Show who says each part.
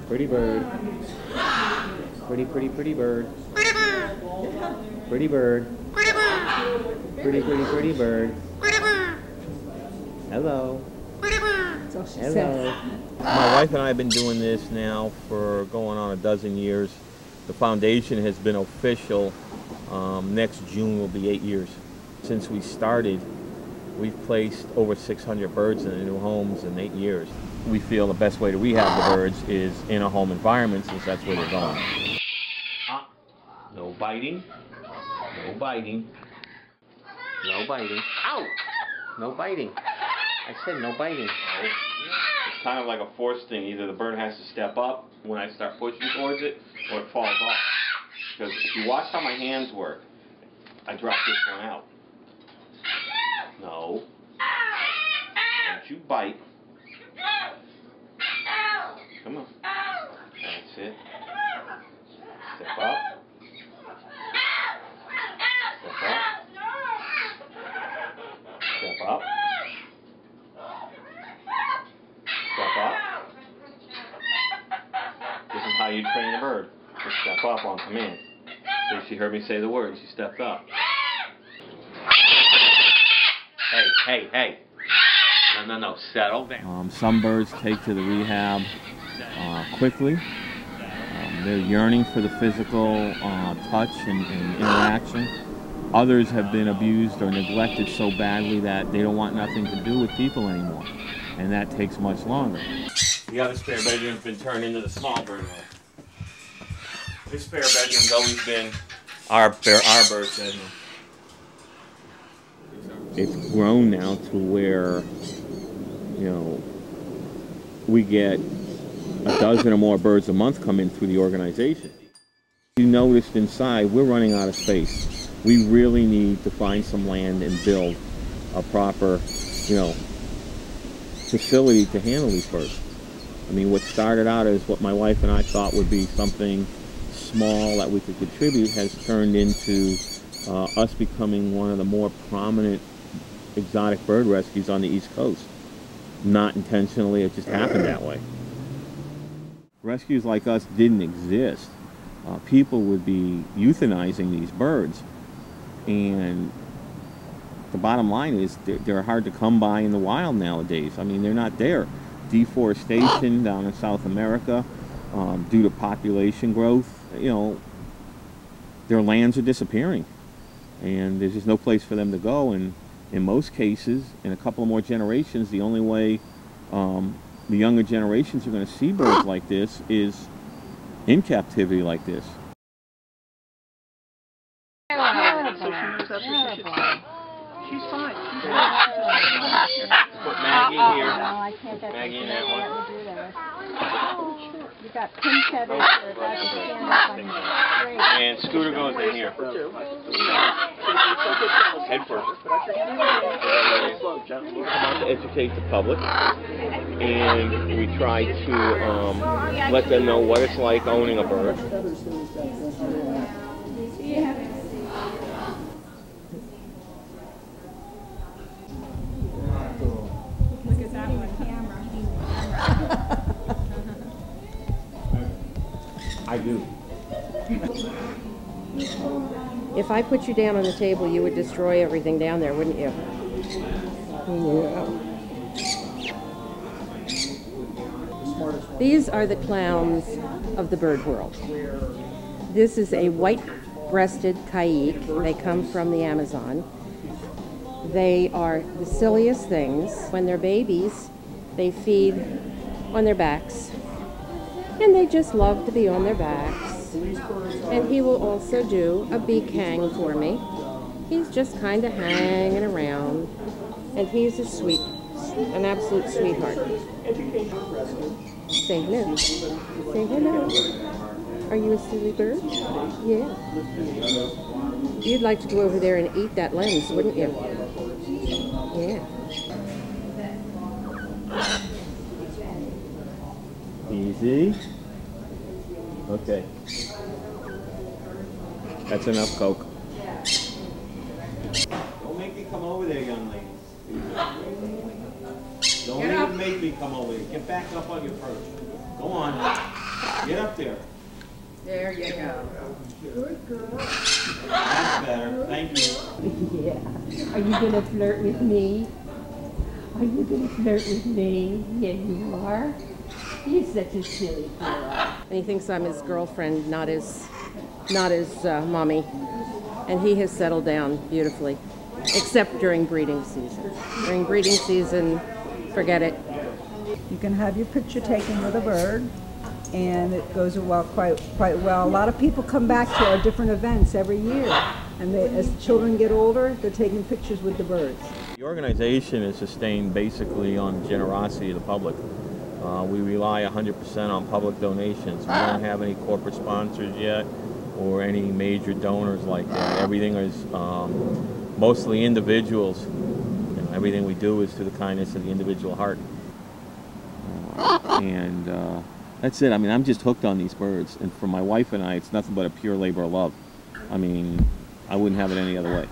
Speaker 1: Pretty bird. Pretty, pretty, pretty bird. Pretty bird. Pretty, pretty, pretty bird. Hello. Hello. My wife and I have been doing this now for going on a dozen years. The foundation has been official. Next June will be 8 years. Since we started, we've placed over 600 birds in the new homes in 8 years. We feel the best way to rehab the birds is in a home environment, since that's where they're going. No biting. No biting. No biting. Ow! No biting. I said no biting. It's kind of like a forced thing. Either the bird has to step up when I start pushing towards it, or it falls off. Because if you watch how my hands work, I drop this one out. No. Don't you bite. Come on. That's it. Step up. Step up. Step up. Step up. This is how you train a bird. Just step up on command. So she heard me say the word. She stepped up. Hey, hey, hey. No, settle down. Some birds take to the rehab quickly. They're yearning for the physical touch and interaction. Others have been abused or neglected so badly that they don't want nothing to do with people anymore. And that takes much longer. The other spare bedroom's been turned into the small bird room. This spare bedroom's always been our bird bedroom. It's grown now to where, you know, we get a dozen or more birds a month come in through the organization. You noticed inside, we're running out of space. We really need to find some land and build a proper, you know, facility to handle these birds. I mean, what started out as what my wife and I thought would be something small that we could contribute has turned into us becoming one of the more prominent exotic bird rescues on the East Coast. Not intentionally, it just happened that way. Rescues like us didn't exist. People would be euthanizing these birds, and the bottom line is they're hard to come by in the wild nowadays. I mean, they're not there. Deforestation down in South America, due to population growth, you know, their lands are disappearing, and there's just no place for them to go. And in most cases, in a couple of more generations, the only way the younger generations are going to see birds like this is in captivity like this.
Speaker 2: So she knows that's what she should say. She's fine. She's fine.
Speaker 1: Put Maggie here.
Speaker 3: No, I can't.
Speaker 1: Put Maggie in that one.
Speaker 3: You got pin feathers that are about to stand up on your straight.
Speaker 1: And Scooter goes in here. Head first. To educate the public, and we try to let them know what it's like owning a bird.
Speaker 3: Look at that one, camera.
Speaker 1: I do.
Speaker 4: If I put you down on the table, you would destroy everything down there, wouldn't you? Yeah. These are the clowns of the bird world. This is a white-breasted caïque. They come from the Amazon. They are the silliest things. When they're babies, they feed on their backs. And they just love to be on their backs. And he will also do a beak hang for me. He's just kind of hanging around. And he's a sweet, an absolute sweetheart. Say hello. Say hello. Are you a silly bird? Yeah. You'd like to go over there and eat that lens, wouldn't you? Yeah.
Speaker 1: Easy. Okay. That's enough Coke. Don't make me come over there, young lady. Don't even make me come over there. Get back up on your perch. Go on. Get up there.
Speaker 4: There you go.
Speaker 1: That's better. Thank you.
Speaker 4: Yeah. Are you gonna flirt with me? Are you gonna flirt with me? Yeah, you are. You're such a silly girl. And he thinks I'm his girlfriend, not his mommy. And he has settled down beautifully, except during breeding season. During breeding season, forget it.
Speaker 3: You can have your picture taken with a bird, and it goes quite well. A lot of people come back to our different events every year, and as children get older, they're taking pictures with the birds.
Speaker 1: The organization is sustained basically on generosity of the public. We rely 100% on public donations. We don't have any corporate sponsors yet or any major donors like that. Everything is mostly individuals. You know, everything we do is through the kindness of the individual heart. And that's it. I mean, I'm just hooked on these birds. And for my wife and I, it's nothing but a pure labor of love. I mean, I wouldn't have it any other way.